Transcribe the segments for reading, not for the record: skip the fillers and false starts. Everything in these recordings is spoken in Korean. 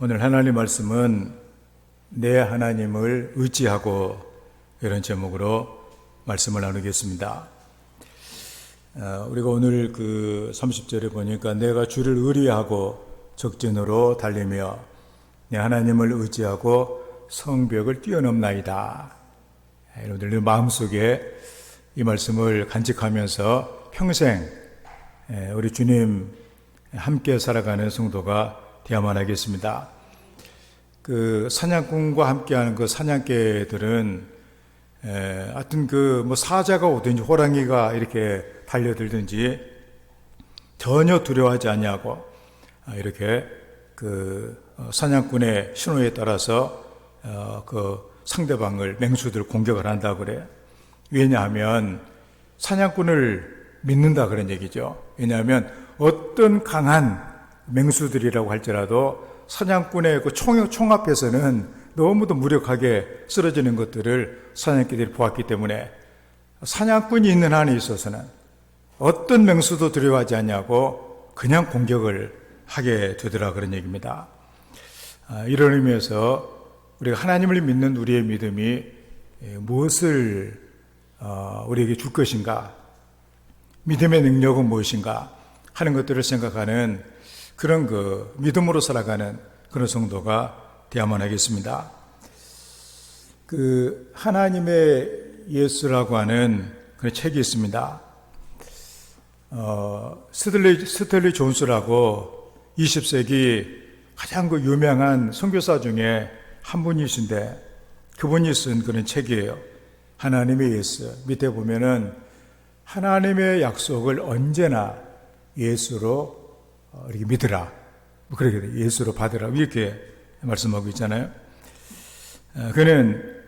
오늘 하나님 말씀은 내 하나님을 의지하고 이런 제목으로 말씀을 나누겠습니다. 우리가 오늘 그 30절에 보니까 내가 주를 의리하고 적진으로 달리며 내 하나님을 의지하고 성벽을 뛰어넘나이다. 여러분들 마음속에 이 말씀을 간직하면서 평생 우리 주님 함께 살아가는 성도가 되어야만 하겠습니다. 그 사냥꾼과 함께하는 그 사냥개들은 하여튼 그 뭐 사자가 오든지 호랑이가 이렇게 달려들든지 전혀 두려워하지 아니하고 이렇게 그 사냥꾼의 신호에 따라서 그 상대방을 맹수들 공격을 한다 그래. 왜냐하면 사냥꾼을 믿는다 그런 얘기죠. 왜냐하면 어떤 강한 맹수들이라고 할지라도 사냥꾼의 그 총 앞에서는 너무도 무력하게 쓰러지는 것들을 사냥꾼들이 보았기 때문에 사냥꾼이 있는 한에 있어서는 어떤 맹수도 두려워하지 않냐고 그냥 공격을 하게 되더라 그런 얘기입니다. 이런 의미에서 우리가 하나님을 믿는 우리의 믿음이 무엇을 우리에게 줄 것인가, 믿음의 능력은 무엇인가 하는 것들을 생각하는 그런 그 믿음으로 살아가는 그런 성도가 되어야만 하겠습니다. 그 하나님의 예수라고 하는 그런 책이 있습니다. 스텔리 존스라고 20세기 가장 그 유명한 선교사 중에 한 분이신데 그분이 쓴 그런 책이에요. 하나님의 예수. 밑에 보면은 하나님의 약속을 언제나 예수로 이렇게 믿으라. 그렇게 예수로 받으라. 이렇게 말씀하고 있잖아요. 그는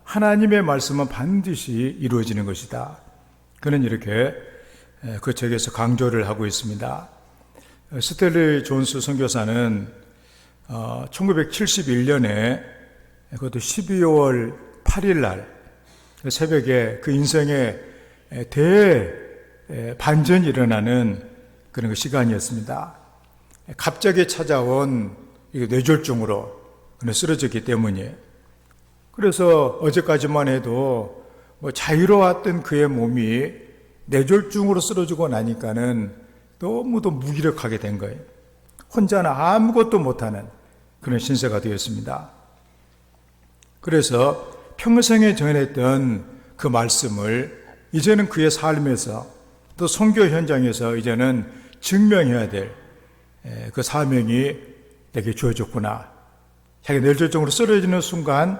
하나님의 말씀은 반드시 이루어지는 것이다. 그는 이렇게 그 책에서 강조를 하고 있습니다. 스텔리 존스 선교사는 1971년에 그것도 12월 8일 날 새벽에 그 인생의 대반전이 일어나는 그런 그 시간이었습니다. 갑자기 찾아온 뇌졸중으로 쓰러졌기 때문이에요. 그래서 어제까지만 해도 뭐 자유로웠던 그의 몸이 뇌졸중으로 쓰러지고 나니까는 너무도 무기력하게 된 거예요. 혼자는 아무것도 못하는 그런 신세가 되었습니다. 그래서 평생에 전했던 그 말씀을 이제는 그의 삶에서 또 선교 현장에서 이제는 증명해야 될 그 사명이 내게 주어졌구나. 자기 뇌졸중으로 쓰러지는 순간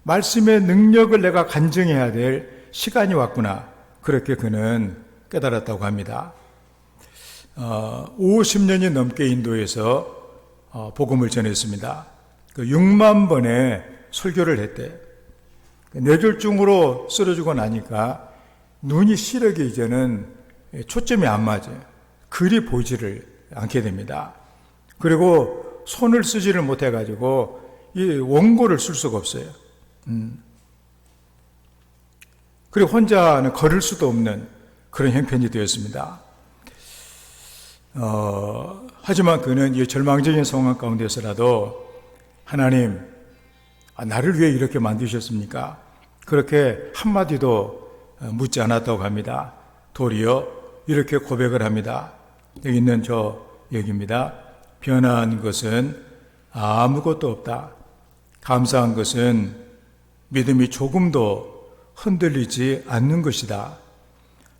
말씀의 능력을 내가 간증해야 될 시간이 왔구나. 그렇게 그는 깨달았다고 합니다. 50년이 넘게 인도에서 복음을 전했습니다. 그 6만 번의 설교를 했대요. 뇌졸중으로 쓰러지고 나니까 눈이 시력이 이제는 초점이 안 맞아요. 글이 보이지를 않게 됩니다. 그리고 손을 쓰지를 못해가지고 이 원고를 쓸 수가 없어요. 그리고 혼자는 걸을 수도 없는 그런 형편이 되었습니다. 하지만 그는 이 절망적인 상황 가운데서라도 하나님, 나를 위해 이렇게 만드셨습니까? 그렇게 한마디도 묻지 않았다고 합니다. 도리어 이렇게 고백을 합니다. 여기 있는 저 얘기입니다. 변한 것은 아무것도 없다. 감사한 것은 믿음이 조금도 흔들리지 않는 것이다.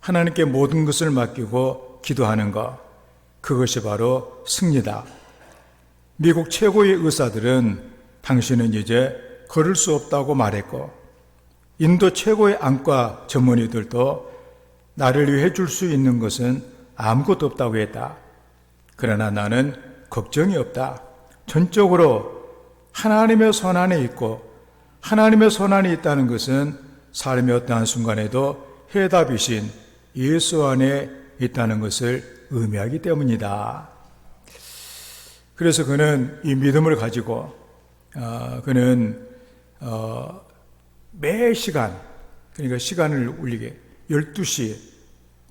하나님께 모든 것을 맡기고 기도하는 것, 그것이 바로 승리다. 미국 최고의 의사들은 당신은 이제 걸을 수 없다고 말했고, 인도 최고의 안과 전문의들도 나를 위해 줄 수 있는 것은 아무것도 없다고 했다. 그러나 나는 걱정이 없다. 전적으로 하나님의 손안에 있고 하나님의 손안에 있다는 것은 삶의 어떠한 순간에도 해답이신 예수 안에 있다는 것을 의미하기 때문이다. 그래서 그는 이 믿음을 가지고 그는 매 시간, 그러니까 시간을 울리게 12시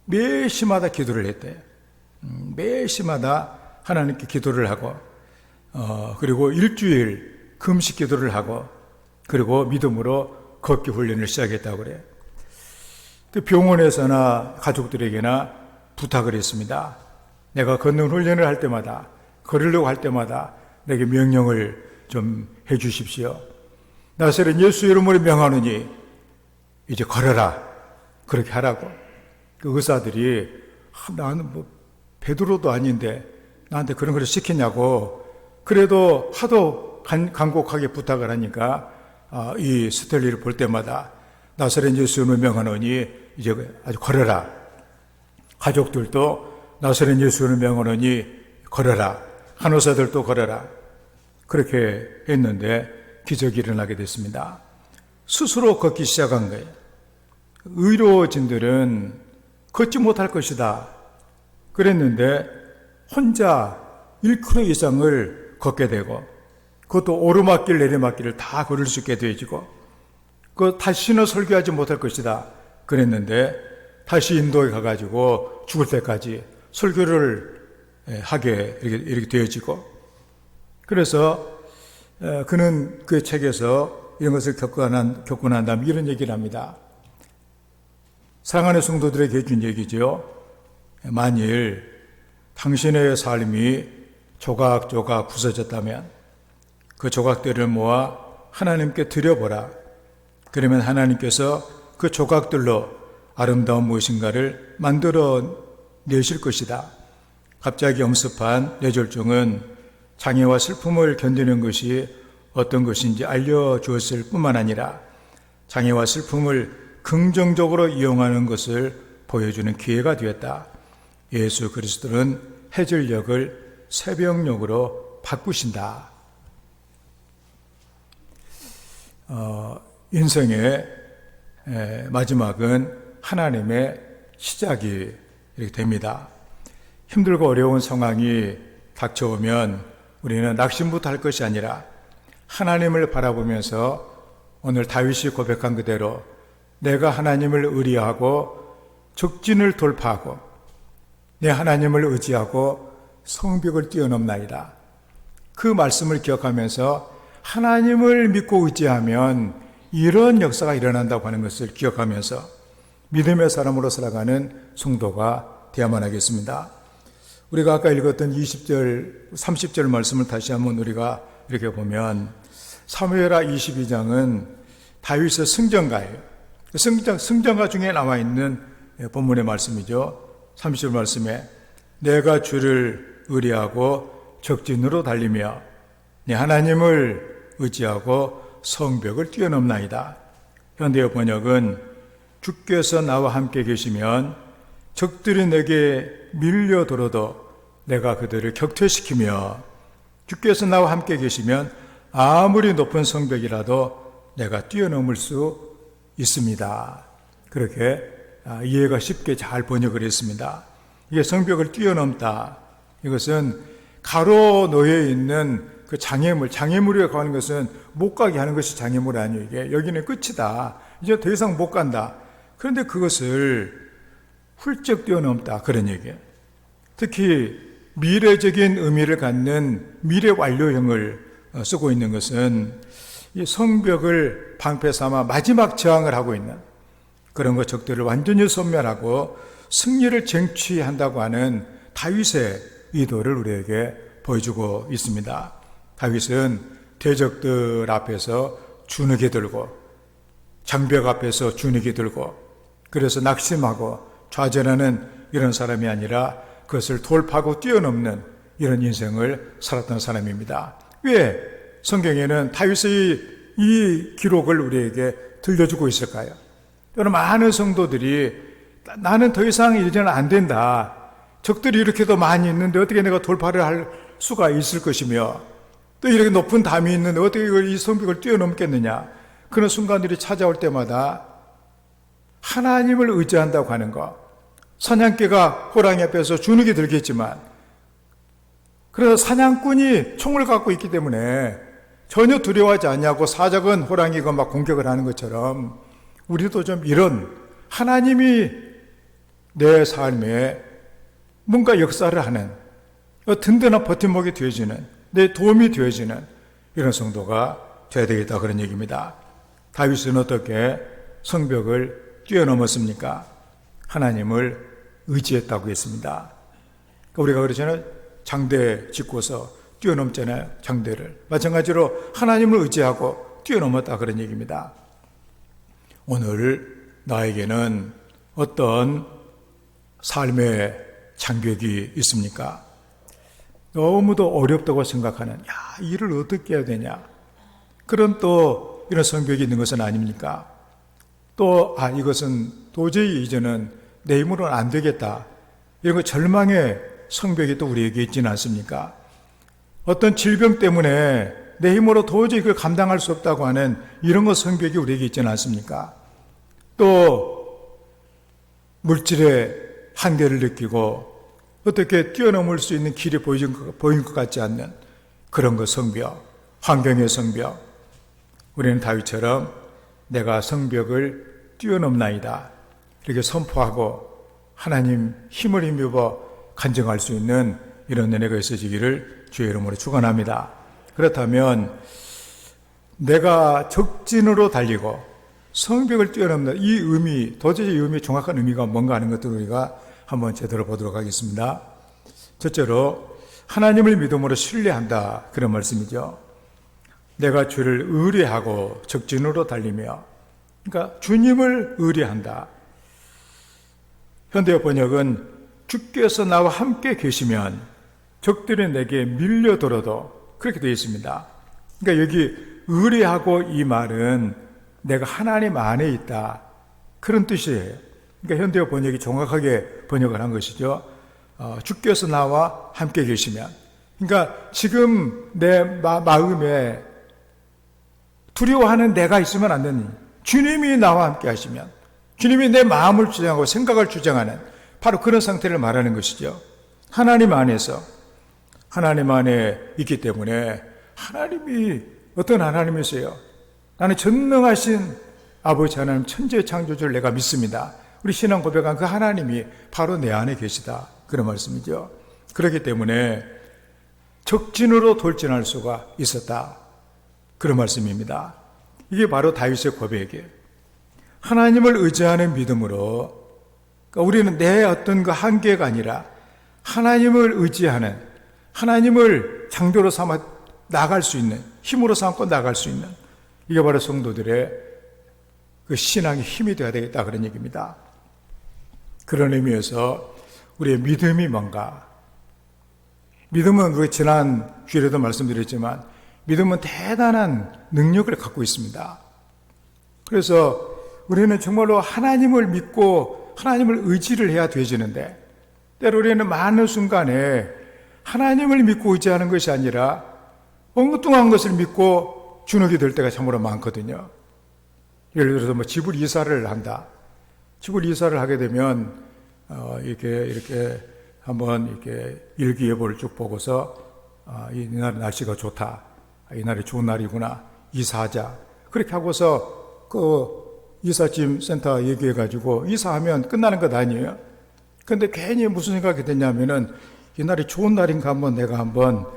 매 시마다 기도를 했대요. 매 시마다 하나님께 기도를 하고 그리고 일주일 금식 기도를 하고 그리고 믿음으로 걷기 훈련을 시작했다고 그래요. 병원에서나 가족들에게나 부탁을 했습니다. 내가 걷는 훈련을 할 때마다, 걸으려고 할 때마다 내게 명령을 좀 해 주십시오. 나사렛 예수 이름으로 명하노니 이제 걸어라. 그렇게 하라고. 그 의사들이 나는 뭐 베드로도 아닌데 나한테 그런 걸 시키냐고. 그래도 하도 간곡하게 부탁을 하니까 이 스텔리를 볼 때마다 나사렛 예수 이름으로 명하노니 이제 아주 걸어라. 가족들도 나사렛 예수 이름으로 명하노니 걸어라. 간호사들도 걸어라. 그렇게 했는데 기적이 일어나게 됐습니다. 스스로 걷기 시작한 거예요. 의료진들은 걷지 못할 것이다 그랬는데 혼자 1km 이상을 걷게 되고 그것도 오르막길 내리막길을 다 걸을 수 있게 되어지고 다시는 설교하지 못할 것이다 그랬는데 다시 인도에 가가지고 죽을 때까지 설교를 하게 이렇게 되어지고 그래서 그는 그 책에서 이런 것을 겪고 난 다음에 이런 얘기를 합니다. 사랑하는 성도들에게 해준 얘기죠. 만일 당신의 삶이 조각조각 부서졌다면 그 조각들을 모아 하나님께 드려보라. 그러면 하나님께서 그 조각들로 아름다운 무엇인가를 만들어 내실 것이다. 갑자기 엄습한 뇌졸중은 장애와 슬픔을 견디는 것이 어떤 것인지 알려주었을 뿐만 아니라 장애와 슬픔을 긍정적으로 이용하는 것을 보여주는 기회가 되었다. 예수 그리스도는 해질녘을 새벽녘으로 바꾸신다. 인생의 마지막은 하나님의 시작이 이렇게 됩니다. 힘들고 어려운 상황이 닥쳐오면 우리는 낙심부터 할 것이 아니라 하나님을 바라보면서 오늘 다윗이 고백한 그대로 내가 하나님을 의리하고 적진을 돌파하고 내 하나님을 의지하고 성벽을 뛰어넘나이다. 그 말씀을 기억하면서 하나님을 믿고 의지하면 이런 역사가 일어난다고 하는 것을 기억하면서 믿음의 사람으로 살아가는 성도가 되어야만 하겠습니다. 우리가 아까 읽었던 20절, 30절 말씀을 다시 한번 우리가 이렇게 보면 사무엘하 22장은 다윗의 승전가예요. 승전가 중에 나와 있는 본문의 말씀이죠. 30절 말씀에 내가 주를 의리하고 적진으로 달리며 내 하나님을 의지하고 성벽을 뛰어넘나이다. 현대의 번역은 주께서 나와 함께 계시면 적들이 내게 밀려들어도 내가 그들을 격퇴시키며 주께서 나와 함께 계시면 아무리 높은 성벽이라도 내가 뛰어넘을 수 있습니다. 그렇게 이해가 쉽게 잘 번역을 했습니다. 이게 성벽을 뛰어넘다. 이것은 가로놓여 있는 그 장애물에 가는 것은 못 가게 하는 것이 장애물 아니에요. 이게 여기는 끝이다. 이제 더 이상 못 간다. 그런데 그것을 훌쩍 뛰어넘다. 그런 얘기예요. 특히 미래적인 의미를 갖는 미래 완료형을 쓰고 있는 것은 이 성벽을 방패 삼아 마지막 저항을 하고 있는 그런 것 적들을 완전히 소멸하고 승리를 쟁취한다고 하는 다윗의 의도를 우리에게 보여주고 있습니다. 다윗은 대적들 앞에서 주눅이 들고 장벽 앞에서 주눅이 들고 그래서 낙심하고 좌절하는 이런 사람이 아니라 그것을 돌파하고 뛰어넘는 이런 인생을 살았던 사람입니다. 왜 성경에는 다윗의 이 기록을 우리에게 들려주고 있을까요? 여러분, 많은 성도들이 나는 더 이상 이제는 안 된다. 적들이 이렇게도 많이 있는데 어떻게 내가 돌파를 할 수가 있을 것이며 또 이렇게 높은 담이 있는데 어떻게 이 성벽을 뛰어넘겠느냐. 그런 순간들이 찾아올 때마다 하나님을 의지한다고 하는 것. 사냥개가 호랑이 앞에서 주눅이 들겠지만 그래서 사냥꾼이 총을 갖고 있기 때문에 전혀 두려워하지 않냐고 사적은 호랑이가 막 공격을 하는 것처럼 우리도 좀 이런 하나님이 내 삶에 뭔가 역사를 하는 든든한 버팀목이 되어지는 내 도움이 되어지는 이런 성도가 되어야 되겠다 그런 얘기입니다. 다윗은 어떻게 성벽을 뛰어넘었습니까? 하나님을 의지했다고 했습니다. 우리가 그러잖아요. 장대 짓고서 뛰어넘잖아요. 장대를. 마찬가지로 하나님을 의지하고 뛰어넘었다 그런 얘기입니다. 오늘 나에게는 어떤 삶의 장벽이 있습니까? 너무도 어렵다고 생각하는, 일을 어떻게 해야 되냐, 그런 또 이런 성벽이 있는 것은 아닙니까? 또 이것은 도저히 이제는 내 힘으로는 안 되겠다, 이런 거 절망의 성벽이 또 우리에게 있지는 않습니까? 어떤 질병 때문에 내 힘으로 도저히 그걸 감당할 수 없다고 하는 이런 것 성벽이 우리에게 있지는 않습니까? 또 물질의 한계를 느끼고 어떻게 뛰어넘을 수 있는 길이 보인 것 같지 않는 그런 것 성벽, 환경의 성벽. 우리는 다윗처럼 내가 성벽을 뛰어넘나이다 이렇게 선포하고 하나님 힘을 힘입어 간증할 수 있는 이런 은혜가 있어지기를 주의 이름으로 축원합니다. 그렇다면 내가 적진으로 달리고 성벽을 뛰어넘는 이 의미, 도대체 이 의미의 정확한 의미가 뭔가 하는 것들을 우리가 한번 제대로 보도록 하겠습니다. 첫째로 하나님을 믿음으로 신뢰한다 그런 말씀이죠. 내가 주를 의뢰하고 적진으로 달리며, 그러니까 주님을 의뢰한다. 현대어 번역은 주께서 나와 함께 계시면 적들이 내게 밀려들어도 그렇게 되어 있습니다. 그러니까 여기 의뢰하고 이 말은 내가 하나님 안에 있다 그런 뜻이에요. 그러니까 현대어 번역이 정확하게 번역을 한 것이죠. 주께서 나와 함께 계시면, 그러니까 지금 내 마음에 두려워하는 내가 있으면 안 되는, 주님이 나와 함께 하시면, 주님이 내 마음을 주장하고 생각을 주장하는 바로 그런 상태를 말하는 것이죠. 하나님 안에서, 하나님 안에 있기 때문에 하나님이 어떤 하나님이세요? 나는 전능하신 아버지 하나님, 천재 창조주를 내가 믿습니다. 우리 신앙 고백한 그 하나님이 바로 내 안에 계시다 그런 말씀이죠. 그렇기 때문에 적진으로 돌진할 수가 있었다 그런 말씀입니다. 이게 바로 다윗의 고백이에요. 하나님을 의지하는 믿음으로, 그러니까 우리는 내 어떤 그 한계가 아니라 하나님을 의지하는, 하나님을 장벽으로 삼아 나갈 수 있는, 힘으로 삼고 나갈 수 있는, 이게 바로 성도들의 그 신앙의 힘이 되어야 되겠다 그런 얘기입니다. 그런 의미에서 우리의 믿음이 뭔가, 믿음은 우리 지난 주일에도 말씀드렸지만 믿음은 대단한 능력을 갖고 있습니다. 그래서 우리는 정말로 하나님을 믿고 하나님을 의지를 해야 되지는데, 때로 우리는 많은 순간에 하나님을 믿고 의지하는 것이 아니라 엉뚱한 것을 믿고 주눅이 들 때가 참으로 많거든요. 예를 들어서 집을 이사를 한다. 집을 이사를 하게 되면 이렇게 한번 이렇게 일기예보를 쭉 보고서 이날 날씨가 좋다, 이날이 좋은 날이구나, 이사하자. 그렇게 하고서 그 이삿짐 센터 얘기해가지고 이사하면 끝나는 것 아니에요. 근데 괜히 무슨 생각이 됐냐면은 이날이 좋은 날인가 한번 내가 한번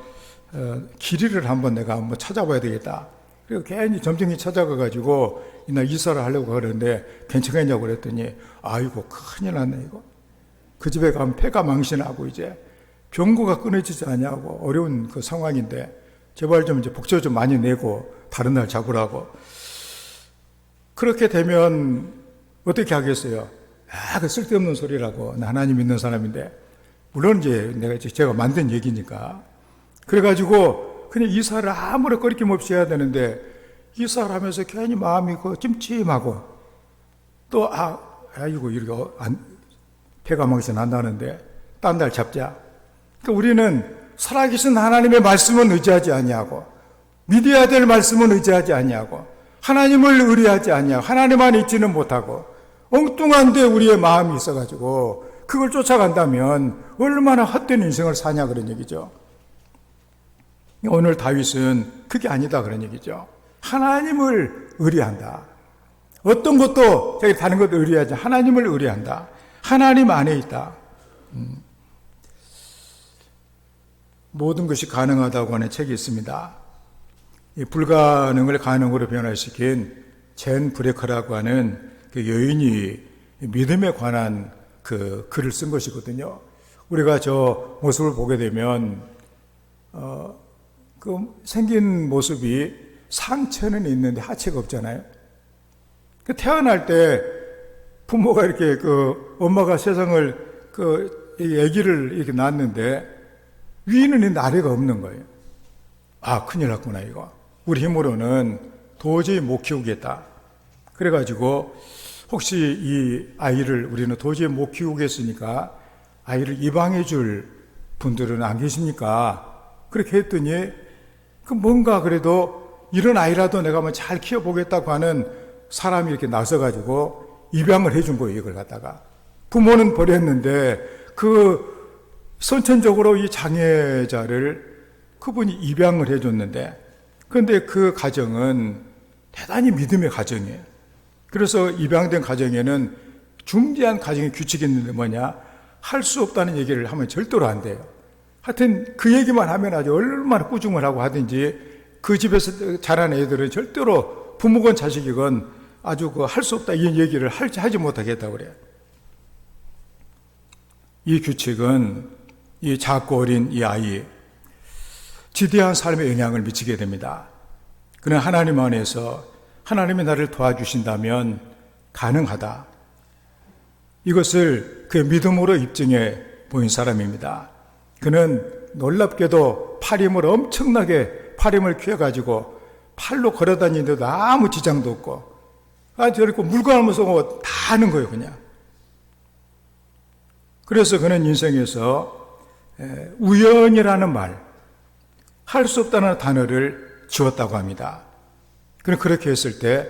길이를 한번 내가 한번 찾아봐야 되겠다. 그리고 괜히 점쟁이 찾아가가지고 이날 이사를 하려고 그러는데 괜찮겠냐고 그랬더니 아이고 큰일 났네 이거. 그 집에 가면 폐가 망신하고 이제 병고가 끊어지지 않냐고 어려운 그 상황인데 제발 좀 이제 복조 좀 많이 내고 다른 날 잡으라고. 그렇게 되면 어떻게 하겠어요? 그 쓸데없는 소리라고. 나 하나님 믿는 사람인데. 물론 이제 제가 만든 얘기니까. 그래가지고 그냥 이사를 아무런 거리낌 없이 해야 되는데 이사를 하면서 괜히 마음이 찜찜하고 또 아이고 이렇게 폐가 망신 난다는데 딴 날 잡자. 그러니까 우리는 살아계신 하나님의 말씀은 의지하지 아니하고 믿어야 될 말씀은 의지하지 아니하고 하나님을 의뢰하지 아니하고 하나님 안에 있지는 못하고 엉뚱한데 우리의 마음이 있어가지고 그걸 쫓아간다면 얼마나 헛된 인생을 사냐 그런 얘기죠. 오늘 다윗은 그게 아니다 그런 얘기죠. 하나님을 의뢰한다. 어떤 것도 자기 다른 것도 의뢰하지 하나님을 의뢰한다. 하나님 안에 있다. 모든 것이 가능하다고 하는 책이 있습니다. 이 불가능을 가능으로 변화시킨 젠 브레커라고 하는 그 여인이 믿음에 관한 그 글을 쓴 것이거든요. 우리가 저 모습을 보게 되면 그 생긴 모습이 상체는 있는데 하체가 없잖아요. 그 태어날 때 부모가 이렇게 그 엄마가 세상을 그 아기를 이렇게 낳았는데 위는 있는데 아래가 없는 거예요. 아, 큰일 났구나 이거. 우리 힘으로는 도저히 못 키우겠다. 그래가지고 혹시 이 아이를 우리는 도저히 못 키우겠으니까 아이를 입양해 줄 분들은 안 계십니까? 그렇게 했더니 그 뭔가 그래도 이런 아이라도 내가 한번 잘 키워보겠다고 하는 사람이 이렇게 나서가지고 입양을 해준 거예요. 이걸 갖다가 부모는 버렸는데 그 선천적으로 이 장애자를 그분이 입양을 해줬는데, 그런데 그 가정은 대단히 믿음의 가정이에요. 그래서 입양된 가정에는 중대한 가정의 규칙이 있는데 뭐냐, 할 수 없다는 얘기를 하면 절대로 안 돼요. 하여튼 그 얘기만 하면 아주 얼마나 꾸중을 하고 하든지 그 집에서 자란 애들은 절대로 부모건 자식이건 아주 그 할 수 없다 이 얘기를 하지 못하겠다고 그래요. 이 규칙은 이 작고 어린 이 아이 지대한 삶에 영향을 미치게 됩니다. 그는 하나님 안에서 하나님이 나를 도와주신다면 가능하다. 이것을 그의 믿음으로 입증해 보인 사람입니다. 그는 놀랍게도 팔힘을 엄청나게 팔힘을 키워가지고 팔로 걸어다니는데도 아무 지장도 없고 저렇게 물건하면서 다 하는 거예요 그냥. 그래서 그는 인생에서 우연이라는 말, 할 수 없다는 단어를 지웠다고 합니다. 그는 그렇게 했을 때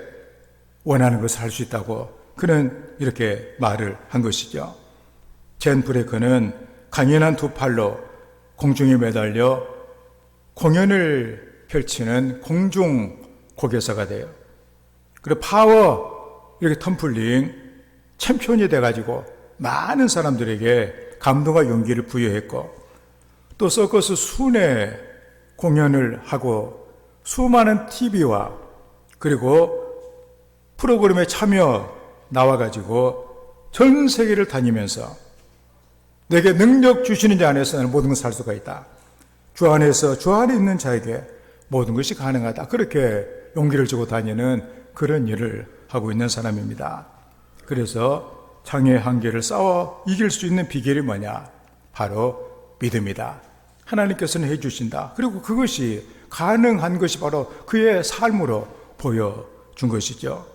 원하는 것을 할 수 있다고 그는 이렇게 말을 한 것이죠. 젠 브레커는 강인한 두 팔로 공중에 매달려 공연을 펼치는 공중 고개사가 돼요. 그리고 파워 이렇게 텀플링 챔피언이 돼가지고 많은 사람들에게 감동과 용기를 부여했고, 또 서커스 순회 공연을 하고 수많은 TV와 그리고 프로그램에 참여 나와가지고 전 세계를 다니면서 내게 능력 주시는 자 안에서 나는 모든 것을 할 수가 있다. 주 안에서 주 안에 있는 자에게 모든 것이 가능하다. 그렇게 용기를 주고 다니는 그런 일을 하고 있는 사람입니다. 그래서 장애의 한계를 싸워 이길 수 있는 비결이 뭐냐? 바로 믿음이다. 하나님께서는 해주신다. 그리고 그것이 가능한 것이 바로 그의 삶으로 보여준 것이죠.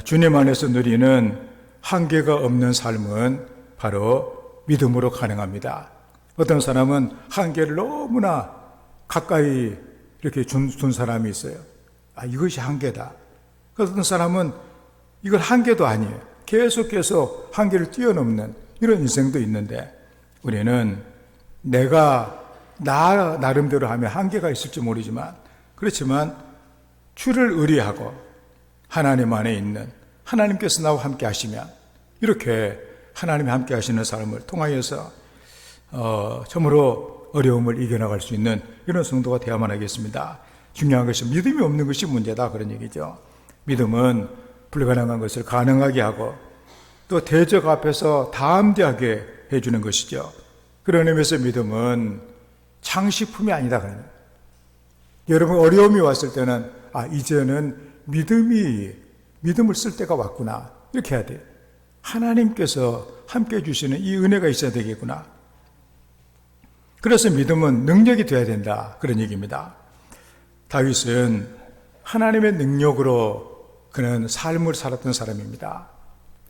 주님 안에서 누리는 한계가 없는 삶은 바로 믿음으로 가능합니다. 어떤 사람은 한계를 너무나 가까이 이렇게 준 사람이 있어요. 아, 이것이 한계다. 어떤 사람은 이걸 한계도 아니에요. 계속해서 한계를 뛰어넘는 이런 인생도 있는데, 우리는 내가 나 나름대로 하면 한계가 있을지 모르지만, 그렇지만 주를 의리하고 하나님 안에 있는 하나님께서 나와 함께 하시면, 이렇게 하나님이 함께 하시는 삶을 통하여서 참으로 어려움을 이겨나갈 수 있는 이런 성도가 되어야만 하겠습니다. 중요한 것은 믿음이 없는 것이 문제다, 그런 얘기죠. 믿음은 불가능한 것을 가능하게 하고 또 대적 앞에서 담대하게 해주는 것이죠. 그런 의미에서 믿음은 장식품이 아니다. 여러분 어려움이 왔을 때는 이제는 믿음을 쓸 때가 왔구나, 이렇게 해야 돼요. 하나님께서 함께 해주시는 이 은혜가 있어야 되겠구나. 그래서 믿음은 능력이 되어야 된다, 그런 얘기입니다. 다윗은 하나님의 능력으로 그는 삶을 살았던 사람입니다.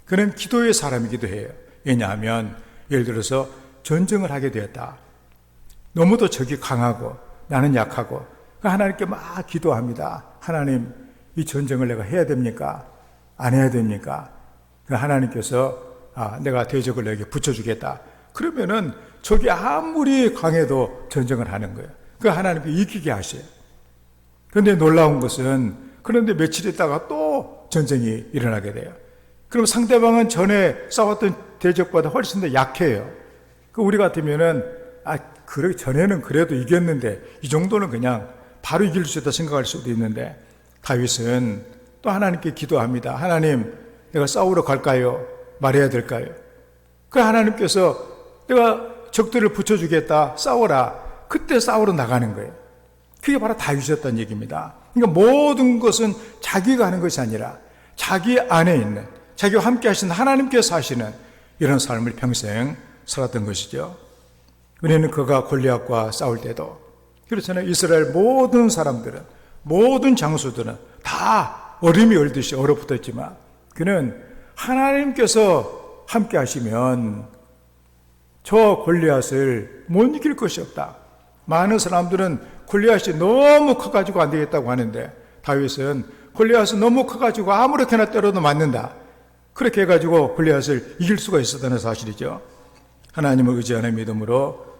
그는 기도의 사람이기도 해요. 왜냐하면 예를 들어서 전쟁을 하게 되었다. 너무도 적이 강하고 나는 약하고 하나님께 막 기도합니다. 하나님, 이 전쟁을 내가 해야 됩니까? 안 해야 됩니까? 하나님께서 내가 대적을 내게 붙여주겠다. 그러면은 적이 아무리 강해도 전쟁을 하는 거예요. 하나님께 이기게 하셔요. 그런데 놀라운 것은, 그런데 며칠 있다가 또 전쟁이 일어나게 돼요. 그럼 상대방은 전에 싸웠던 대적보다 훨씬 더 약해요. 우리 같으면은 그러기 전에는 그래도 이겼는데 이 정도는 그냥 바로 이길 수 있다 생각할 수도 있는데 다윗은 또 하나님께 기도합니다. 하나님, 내가 싸우러 갈까요? 말해야 될까요? 그 하나님께서 내가 적들을 붙여주겠다, 싸워라. 그때 싸우러 나가는 거예요. 그게 바로 다윗이었다는 얘기입니다. 그러니까 모든 것은 자기가 하는 것이 아니라 자기 안에 있는, 자기와 함께 하신 하나님께서 하시는 이런 삶을 평생 살았던 것이죠. 우리는 그가 골리앗과 싸울 때도 그렇잖아요. 이스라엘 모든 사람들은, 모든 장수들은 다 얼음이 얼듯이 얼어붙었지만 그는 하나님께서 함께 하시면 저 골리앗을 못 이길 것이 없다. 많은 사람들은 골리앗이 너무 커가지고 안 되겠다고 하는데 다윗은 골리앗은 너무 커가지고 아무렇게나 때려도 맞는다. 그렇게 해가지고 골리앗을 이길 수가 있었다는 사실이죠. 하나님을 의지하는 믿음으로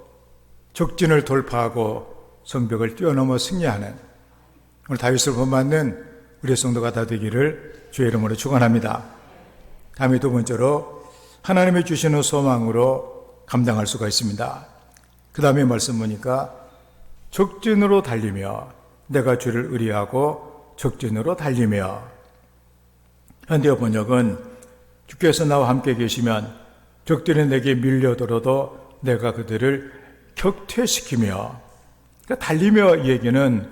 적진을 돌파하고 성벽을 뛰어넘어 승리하는 오늘 다윗을 본받는 우리의 성도가 다 되기를 주의 이름으로 축원합니다. 다음에 두 번째로 하나님이 주시는 소망으로 감당할 수가 있습니다. 그 다음에 말씀 보니까 적진으로 달리며 내가 주를 의리하고 적진으로 달리며. 현대어 번역은 주께서 나와 함께 계시면 적들이 내게 밀려들어도 내가 그들을 격퇴시키며. 그러니까 달리며 이 얘기는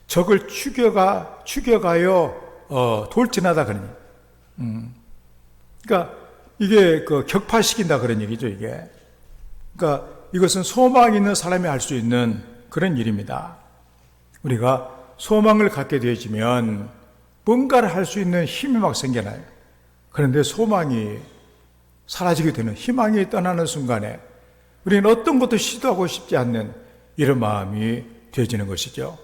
적을 추격하여 돌진하다 그런 얘기. 그러니까 이게 격파시킨다 그런 얘기죠, 이게. 그러니까 이것은 소망이 있는 사람이 할 수 있는 그런 일입니다. 우리가 소망을 갖게 되어지면 뭔가를 할 수 있는 힘이 막 생겨나요. 그런데 소망이 사라지게 되는, 희망이 떠나는 순간에 우리는 어떤 것도 시도하고 싶지 않는 이런 마음이 되어지는 것이죠.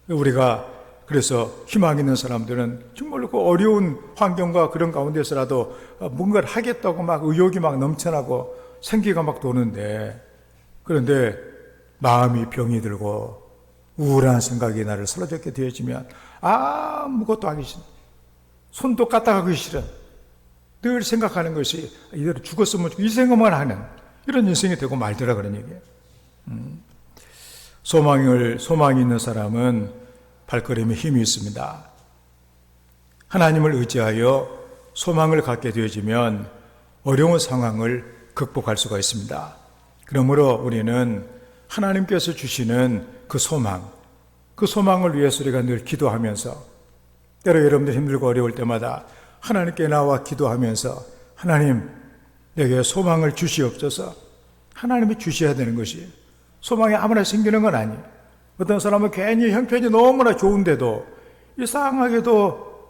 우리가 그래서 희망 있는 사람들은 정말로 그 어려운 환경과 그런 가운데서라도 뭔가를 하겠다고 막 의욕이 막 넘쳐나고 생기가 막 도는데, 그런데 마음이 병이 들고 우울한 생각이 나를 사로잡게 되어지면 아무것도 하기 싫은, 손도 까딱하기 싫은, 늘 생각하는 것이 이대로 죽었으면 이 생각만 하는 이런 인생이 되고 말더라 그런 얘기예요. 소망이 있는 사람은 발걸음에 힘이 있습니다. 하나님을 의지하여 소망을 갖게 되어지면 어려운 상황을 극복할 수가 있습니다. 그러므로 우리는 하나님께서 주시는 그 소망을 위해서 우리가 늘 기도하면서, 때로 여러분들 힘들고 어려울 때마다 하나님께 나와 기도하면서 하나님, 내게 소망을 주시옵소서. 하나님이 주셔야 되는 것이, 소망이 아무나 생기는 건 아니에요. 어떤 사람은 괜히 형편이 너무나 좋은데도 이상하게도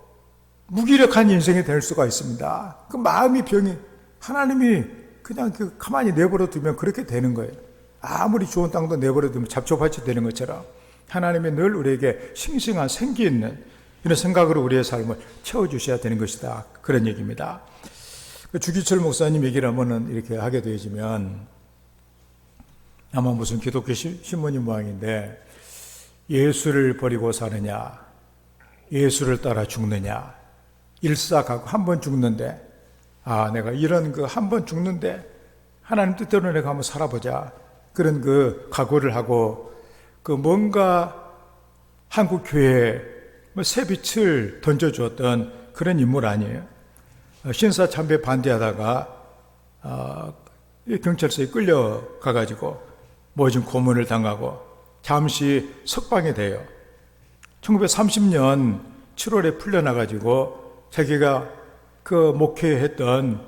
무기력한 인생이 될 수가 있습니다. 그 마음이 병이, 하나님이 그냥 가만히 내버려 두면 그렇게 되는 거예요. 아무리 좋은 땅도 내버려 두면 잡초밭이 되는 것처럼 하나님이 늘 우리에게 싱싱한 생기 있는 이런 생각으로 우리의 삶을 채워주셔야 되는 것이다. 그런 얘기입니다. 주기철 목사님 얘기를 하면은 이렇게 하게 되어지면 아마 무슨 기독교 신문인 모양인데, 예수를 버리고 사느냐, 예수를 따라 죽느냐, 일사각오 한 번 죽는데, 내가 이런 한 번 죽는데 하나님 뜻대로 내가 한번 살아보자, 그런 각오를 하고 뭔가 한국 교회에 새빛을 던져주었던 그런 인물 아니에요. 신사 참배 반대하다가 경찰서에 끌려가가지고 모진 고문을 당하고 잠시 석방이 돼요. 1930년 7월에 풀려나가지고 자기가 목회했던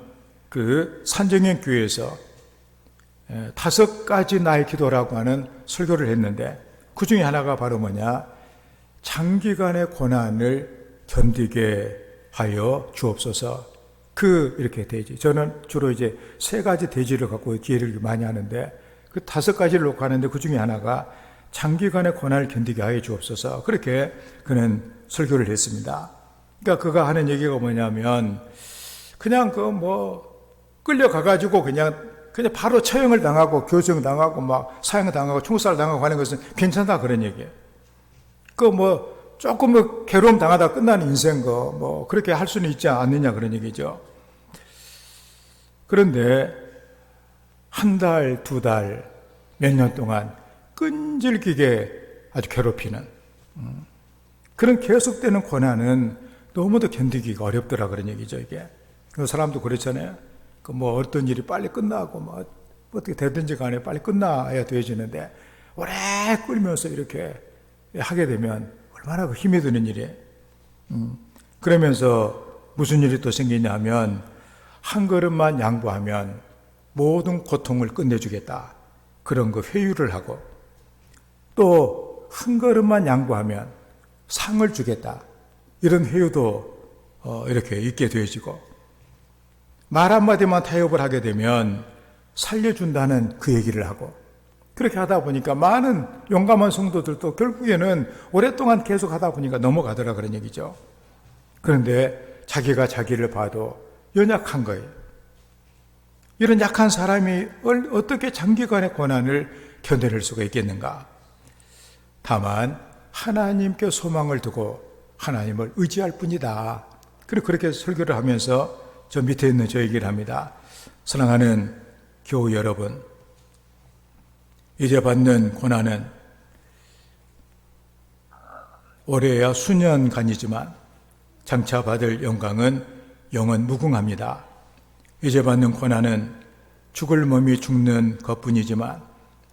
산정현 교회에서 5가지 나의 기도라고 하는 설교를 했는데, 그 중에 하나가 바로 뭐냐, 장기간의 고난을 견디게 하여 주옵소서. 이렇게 되지. 저는 주로 이제 3가지 대지를 갖고 기회를 많이 하는데, 5가지를 놓고 하는데 그 중에 하나가 장기간의 고난을 견디게 하여 주옵소서. 그렇게 그는 설교를 했습니다. 그러니까 그가 하는 얘기가 뭐냐면, 그냥 끌려가가지고 그냥 바로 처형을 당하고 교정 당하고 막 사형 당하고 총살 당하고 하는 것은 괜찮다 그런 얘기예요. 조금 괴로움 당하다 끝나는 인생 그렇게 할 수는 있지 않느냐 그런 얘기죠. 그런데 1달, 2달, 몇 년 동안 끈질기게 아주 괴롭히는 그런 계속되는 고난은 너무도 견디기가 어렵더라 그런 얘기죠. 이게 그 사람도 그렇잖아요. 그 뭐 어떤 일이 빨리 끝나고 뭐 어떻게 되든지 간에 빨리 끝나야 되어지는데 오래 끌면서 이렇게 하게 되면 얼마나 그 힘이 드는 일이에요. 그러면서 무슨 일이 또 생기냐면 한 걸음만 양보하면 모든 고통을 끝내주겠다. 그런 그 회유를 하고 또 한 걸음만 양보하면 상을 주겠다. 이런 회유도 이렇게 있게 되어지고 말 한마디만 타협을 하게 되면 살려준다는 그 얘기를 하고 그렇게 하다 보니까 많은 용감한 성도들도 결국에는 오랫동안 계속 하다 보니까 넘어가더라 그런 얘기죠. 그런데 자기가 자기를 봐도 연약한 거예요. 이런 약한 사람이 어떻게 장기간의 고난을 견뎌낼 수가 있겠는가? 다만 하나님께 소망을 두고 하나님을 의지할 뿐이다. 그렇게 설교를 하면서 저 밑에 있는 저 얘기를 합니다. 사랑하는 교우 여러분, 이제 받는 고난은 올해야 수년간이지만 장차 받을 영광은 영원 무궁합니다. 이제 받는 고난은 죽을 몸이 죽는 것뿐이지만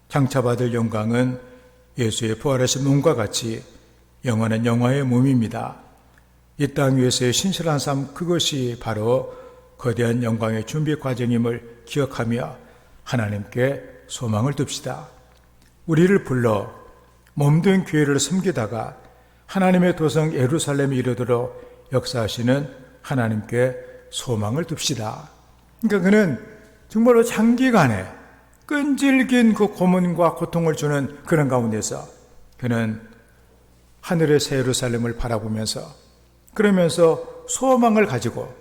장차 받을 영광은 예수의 부활하신 몸과 같이 영원한 영화의 몸입니다. 이 땅 위에서의 신실한 삶, 그것이 바로 거대한 영광의 준비 과정임을 기억하며 하나님께 소망을 둡시다. 우리를 불러 몸된 교회를 섬기다가 하나님의 도성 예루살렘에 이르도록 역사하시는 하나님께 소망을 둡시다. 그러니까 그는 정말로 장기간에 끈질긴 그 고문과 고통을 주는 그런 가운데서 그는 하늘의 새 예루살렘을 바라보면서 그러면서 소망을 가지고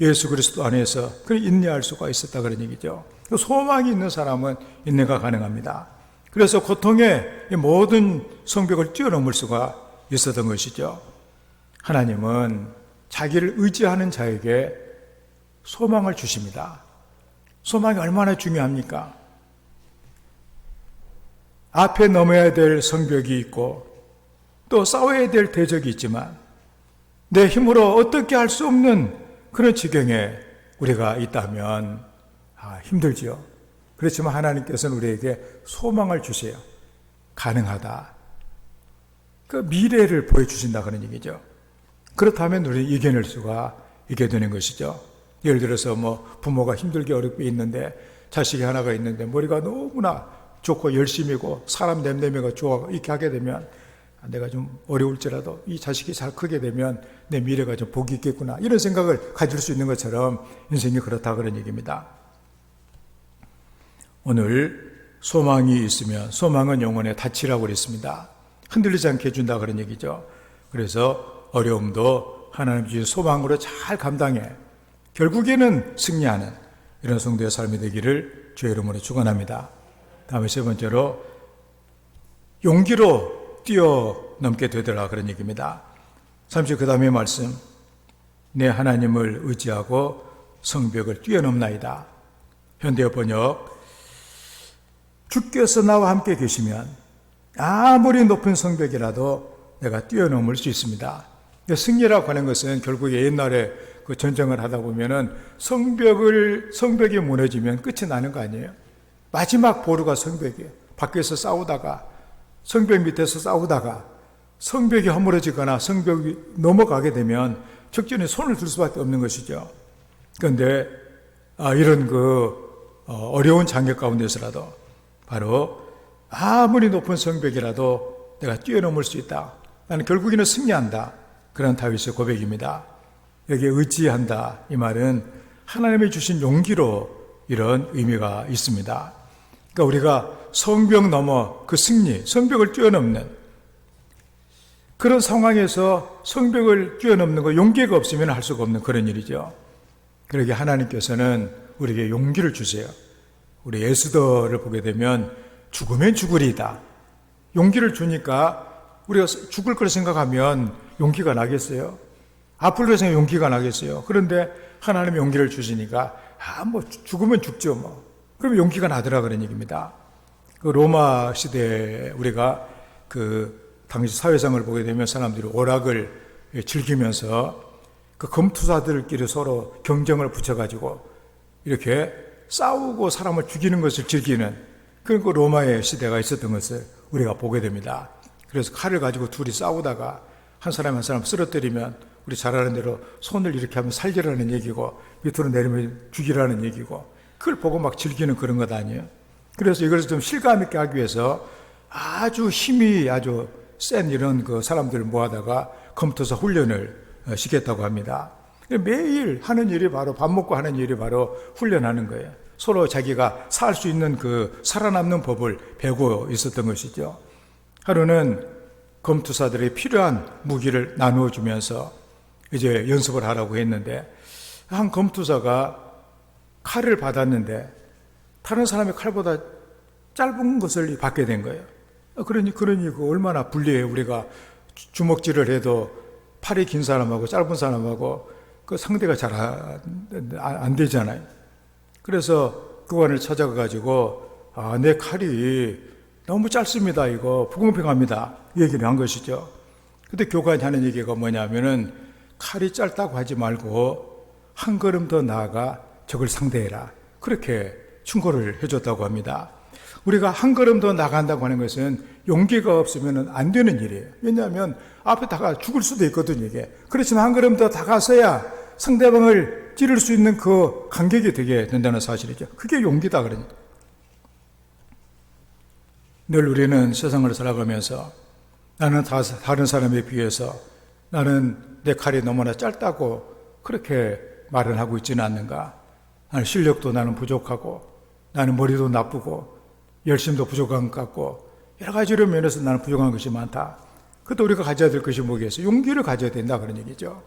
예수 그리스도 안에서 그 인내할 수가 있었다 그런 얘기죠. 소망이 있는 사람은 인내가 가능합니다. 그래서 고통의 모든 성벽을 뛰어넘을 수가 있었던 것이죠. 하나님은 자기를 의지하는 자에게 소망을 주십니다. 소망이 얼마나 중요합니까? 앞에 넘어야 될 성벽이 있고 또 싸워야 될 대적이 있지만 내 힘으로 어떻게 할 수 없는 그런 지경에 우리가 있다면 힘들지요. 그렇지만 하나님께서는 우리에게 소망을 주세요. 가능하다. 그 미래를 보여주신다 그런 얘기죠. 그렇다면 우리는 이겨낼 수가 있게 되는 것이죠. 예를 들어서 뭐 부모가 힘들게 어렵게 있는데 자식이 하나가 있는데 머리가 너무나 좋고 열심이고 사람 냄새가 좋아 이렇게 하게 되면 내가 좀 어려울지라도 이 자식이 잘 크게 되면 내 미래가 좀 복이 있겠구나 이런 생각을 가질 수 있는 것처럼 인생이 그렇다 그런 얘기입니다. 오늘 소망이 있으면 소망은 영혼의 닻이라고 그랬습니다. 흔들리지 않게 해준다 그런 얘기죠. 그래서 어려움도 하나님 주신 소망으로 잘 감당해 결국에는 승리하는 이런 성도의 삶이 되기를 주의 이름으로 축원합니다. 다음에 세 번째로 용기로 뛰어넘게 되더라 그런 얘기입니다. 30 그 다음에 말씀 내 하나님을 의지하고 성벽을 뛰어넘나이다. 현대어 번역 주께서 나와 함께 계시면 아무리 높은 성벽이라도 내가 뛰어넘을 수 있습니다. 승리라고 하는 것은 결국에 옛날에 그 전쟁을 하다 보면은 성벽이 무너지면 끝이 나는 거 아니에요? 마지막 보루가 성벽이에요. 밖에서 싸우다가 성벽 밑에서 싸우다가 성벽이 허물어지거나 성벽이 넘어가게 되면 적전에 손을 들 수밖에 없는 것이죠. 그런데 이런 어려운 장벽 가운데서라도 바로 아무리 높은 성벽이라도 내가 뛰어넘을 수 있다. 나는 결국에는 승리한다. 그런 다윗의 고백입니다. 여기에 의지한다. 이 말은 하나님이 주신 용기로 이런 의미가 있습니다. 그러니까 우리가 성벽 넘어 그 승리, 성벽을 뛰어넘는 그런 상황에서 성벽을 뛰어넘는 거 용기가 없으면 할 수가 없는 그런 일이죠. 그러게 하나님께서는 우리에게 용기를 주세요. 우리 에스더를 보게 되면 죽으면 죽으리이다. 용기를 주니까 우리가 죽을 걸 생각하면 용기가 나겠어요? 아플 걸 생각하면 용기가 나겠어요? 그런데 하나님이 용기를 주시니까 뭐 죽으면 죽죠 뭐. 그러면 용기가 나더라 그런 얘기입니다. 그 로마 시대에 우리가 그 당시 사회상을 보게 되면 사람들이 오락을 즐기면서 그 검투사들끼리 서로 경쟁을 붙여가지고 이렇게 싸우고 사람을 죽이는 것을 즐기는 그런 그 로마의 시대가 있었던 것을 우리가 보게 됩니다. 그래서 칼을 가지고 둘이 싸우다가 한 사람 한 사람 쓰러뜨리면 우리 잘 아는 대로 손을 이렇게 하면 살리라는 얘기고 밑으로 내리면 죽이라는 얘기고 그걸 보고 막 즐기는 그런 것 아니에요. 그래서 이것을 좀 실감 있게 하기 위해서 아주 힘이 아주 센 이런 그 사람들을 모아다가 검투사 훈련을 시켰다고 합니다. 매일 하는 일이 바로 밥 먹고 하는 일이 바로 훈련하는 거예요. 서로 자기가 살 수 있는 그 살아남는 법을 배우고 있었던 것이죠. 하루는 검투사들이 필요한 무기를 나누어 주면서 이제 연습을 하라고 했는데 한 검투사가 칼을 받았는데 다른 사람의 칼보다 짧은 것을 받게 된 거예요. 그러니 얼마나 불리해요. 우리가 주먹질을 해도 팔이 긴 사람하고 짧은 사람하고 그 상대가 잘 안 되잖아요. 그래서 그관을 찾아가가지고 내 칼이 너무 짧습니다. 이거 불공평합니다. 얘기를 한 것이죠. 근데 교관이 하는 얘기가 뭐냐면은 칼이 짧다고 하지 말고 한 걸음 더 나아가 적을 상대해라. 그렇게 충고를 해줬다고 합니다. 우리가 한 걸음 더 나간다고 하는 것은 용기가 없으면 안 되는 일이에요. 왜냐하면 앞에 다가 죽을 수도 있거든요, 이게. 그렇지만 한 걸음 더 다가서야 상대방을 찌를 수 있는 그 간격이 되게 된다는 사실이죠. 그게 용기다, 그러니까. 늘 우리는 세상을 살아가면서 나는 다른 사람에 비해서 나는 내 칼이 너무나 짧다고 그렇게 말을 하고 있지는 않는가. 나는 실력도 나는 부족하고 나는 머리도 나쁘고 열심도 부족한 것 같고 여러 가지로 면에서 나는 부족한 것이 많다. 그것도 우리가 가져야 될 것이 뭐겠어요? 용기를 가져야 된다 그런 얘기죠.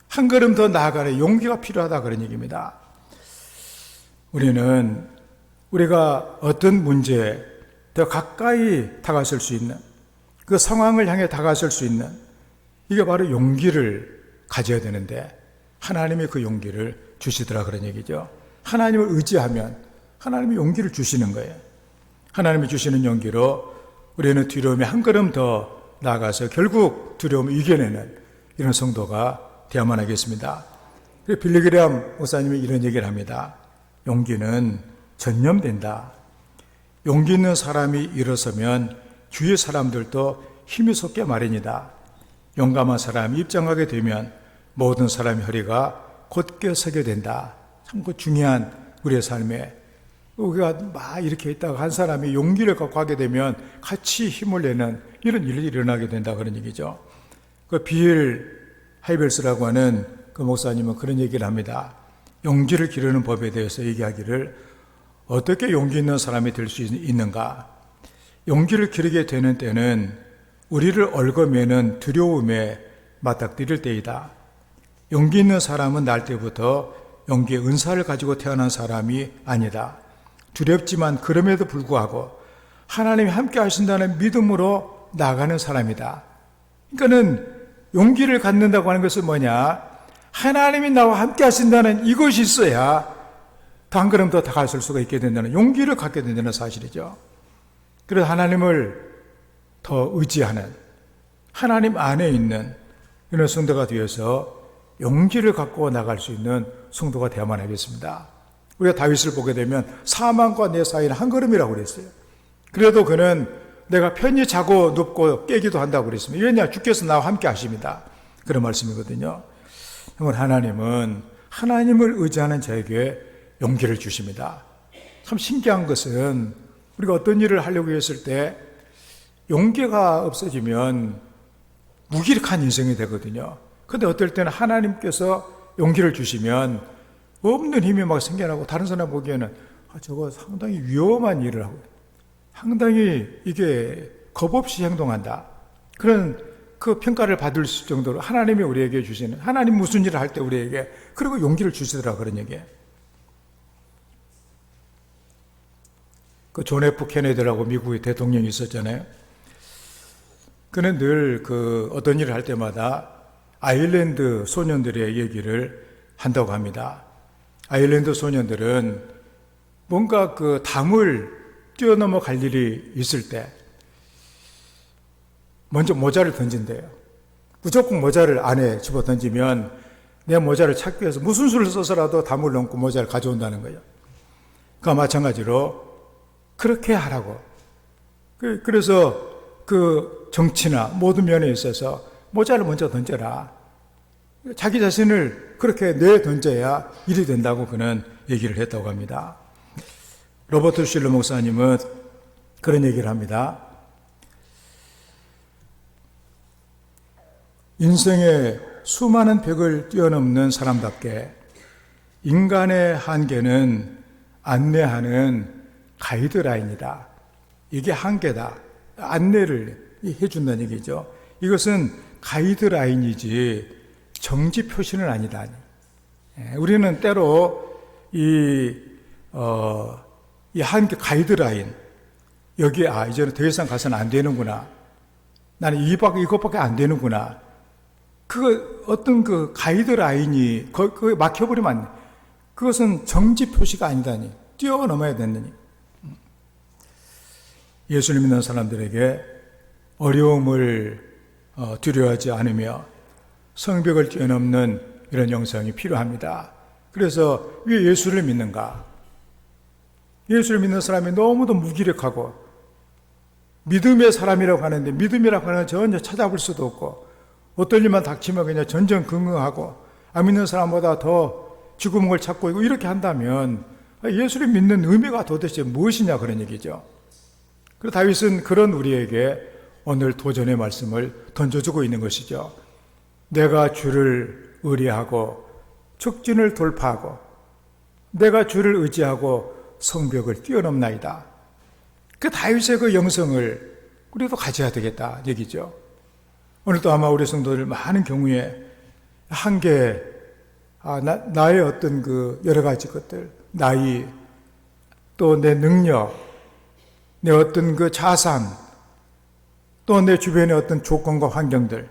한 걸음 더 나아가는 용기가 필요하다 그런 얘기입니다. 우리는 우리가 어떤 문제에 더 가까이 다가설 수 있는 그 상황을 향해 다가설 수 있는 이게 바로 용기를 가져야 되는데 하나님이 그 용기를 주시더라 그런 얘기죠. 하나님을 의지하면 하나님이 용기를 주시는 거예요. 하나님이 주시는 용기로 우리는 두려움에 한 걸음 더 나아가서 결국 두려움을 이겨내는 이런 성도가 되어야만 하겠습니다. 빌리그레암 목사님이 이런 얘기를 합니다. 용기는 전념된다. 용기 있는 사람이 일어서면 주위 사람들도 힘이 솟게 마련이다. 용감한 사람이 입장하게 되면 모든 사람의 허리가 곧게 서게 된다. 참 그 중요한 우리의 삶에 우리가 막 이렇게 있다가 한 사람이 용기를 갖고 하게 되면 같이 힘을 내는 이런 일이 일어나게 된다 그런 얘기죠. 그 빌 하이벨스라고 하는 그 목사님은 그런 얘기를 합니다. 용기를 기르는 법에 대해서 얘기하기를 어떻게 용기 있는 사람이 될 수 있는가? 용기를 기르게 되는 때는 우리를 얽어매는 두려움에 맞닥뜨릴 때이다. 용기 있는 사람은 날 때부터 용기의 은사를 가지고 태어난 사람이 아니다. 두렵지만 그럼에도 불구하고 하나님이 함께 하신다는 믿음으로 나아가는 사람이다. 그러니까는 용기를 갖는다고 하는 것은 뭐냐? 하나님이 나와 함께 하신다는 이것이 있어야 더 한 걸음 더 다가설 수가 있게 된다는 용기를 갖게 된다는 사실이죠. 그래서 하나님을 더 의지하는 하나님 안에 있는 이런 성도가 되어서 용기를 갖고 나갈 수 있는 성도가 되어야만 하겠습니다. 우리가 다윗을 보게 되면 사망과 내 사이는 한 걸음이라고 그랬어요. 그래도 그는 내가 편히 자고 눕고 깨기도 한다고 그랬습니다. 왜냐? 주께서 나와 함께 하십니다. 그런 말씀이거든요. 하나님은 하나님을 의지하는 자에게 용기를 주십니다. 참 신기한 것은 우리가 어떤 일을 하려고 했을 때 용기가 없어지면 무기력한 인생이 되거든요. 그런데 어떨 때는 하나님께서 용기를 주시면 없는 힘이 막 생겨나고 다른 사람 보기에는 저거 상당히 위험한 일을 하고 상당히 이게 겁없이 행동한다. 그런 그 평가를 받을 정도로 하나님이 우리에게 주시는 하나님 무슨 일을 할 때 우리에게 그리고 용기를 주시더라 그런 얘기예요. 그 존 F 케네디라고 미국의 대통령이 있었잖아요. 그는 늘 그 어떤 일을 할 때마다 아일랜드 소년들의 얘기를 한다고 합니다. 아일랜드 소년들은 뭔가 그 담을 뛰어넘어 갈 일이 있을 때 먼저 모자를 던진대요. 무조건 모자를 안에 집어 던지면 내 모자를 찾기 위해서 무슨 수를 써서라도 담을 넘고 모자를 가져온다는 거예요. 그와 마찬가지로 그렇게 하라고. 그래서 그 정치나 모든 면에 있어서 모자를 먼저 던져라. 자기 자신을 그렇게 내던져야 일이 된다고 그는 얘기를 했다고 합니다. 로버트 슐러 목사님은 그런 얘기를 합니다. 인생의 수많은 벽을 뛰어넘는 사람답게 인간의 한계는 안내하는 가이드라인이다. 이게 한계다. 안내를 해준다는 얘기죠. 이것은 가이드라인이지 정지 표시는 아니다. 우리는 때로 이 한계 가이드라인, 여기에 이제는 더 이상 가서는 안 되는구나. 나는 이것밖에 안 되는구나. 어떤 그 가이드라인이 거기 막혀버리면 안 돼. 그것은 정지 표시가 아니다니. 뛰어넘어야 된다니. 예수를 믿는 사람들에게 어려움을 두려워하지 않으며 성벽을 뛰어넘는 이런 영성이 필요합니다. 그래서 왜 예수를 믿는가? 예수를 믿는 사람이 너무도 무기력하고 믿음의 사람이라고 하는데 믿음이라고 하는 건 전혀 찾아볼 수도 없고 어떤 일만 닥치면 그냥 전전긍긍하고 안 믿는 사람보다 더 쥐구멍을 찾고 있고 이렇게 한다면 예수를 믿는 의미가 도대체 무엇이냐 그런 얘기죠. 그래서 다윗은 그런 우리에게 오늘 도전의 말씀을 던져주고 있는 것이죠. 내가 주를 의뢰하고 촉진을 돌파하고 내가 주를 의지하고 성벽을 뛰어넘나이다. 그 다윗의 그 영성을 우리도 가져야 되겠다 얘기죠. 오늘도 아마 우리 성도들 많은 경우에 한계, 나의 어떤 그 여러 가지 것들, 나이, 또 내 능력, 내 어떤 그 자산, 또 내 주변의 어떤 조건과 환경들,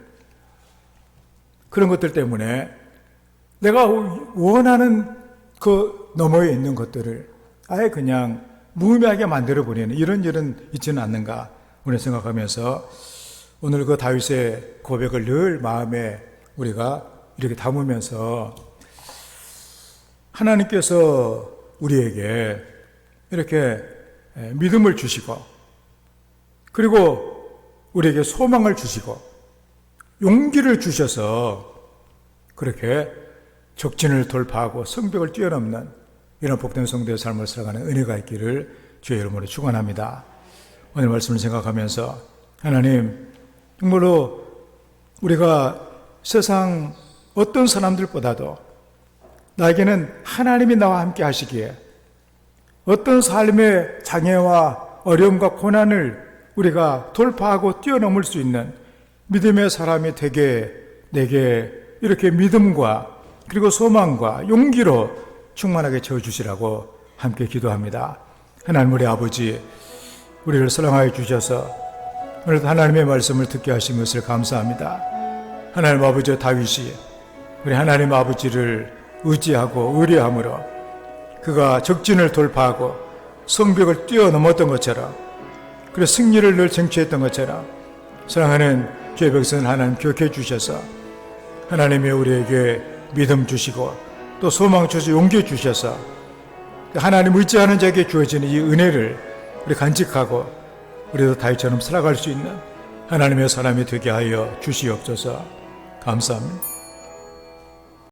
그런 것들 때문에 내가 원하는 그 너머에 있는 것들을 아예 그냥 무의미하게 만들어버리는 이런 일은 있지는 않는가 오늘 생각하면서 오늘 그 다윗의 고백을 늘 마음에 우리가 이렇게 담으면서 하나님께서 우리에게 이렇게 믿음을 주시고 그리고 우리에게 소망을 주시고 용기를 주셔서 그렇게 적진을 돌파하고 성벽을 뛰어넘는 이런 복된 성도의 삶을 살아가는 은혜가 있기를 주의 이름으로 축원합니다. 오늘 말씀을 생각하면서 하나님 정말로 우리가 세상 어떤 사람들보다도 나에게는 하나님이 나와 함께 하시기에 어떤 삶의 장애와 어려움과 고난을 우리가 돌파하고 뛰어넘을 수 있는 믿음의 사람이 되게 내게 이렇게 믿음과 그리고 소망과 용기로 충만하게 채워주시라고 함께 기도합니다. 하나님 우리 아버지 우리를 사랑하여 주셔서 오늘도 하나님의 말씀을 듣게 하신 것을 감사합니다. 하나님 아버지 다윗이 우리 하나님 아버지를 의지하고 의뢰함으로 그가 적진을 돌파하고 성벽을 뛰어넘었던 것처럼 그리고 승리를 늘 쟁취했던 것처럼 사랑하는 주의 백성을 하나님 기억해 주셔서 하나님이 우리에게 믿음 주시고 또 소망 주셔서 용기 주셔서 하나님 의지하는 자에게 주어지는 이 은혜를 우리 간직하고 우리도 다윗처럼 살아갈 수 있는 하나님의 사람이 되게 하여 주시옵소서. 감사합니다.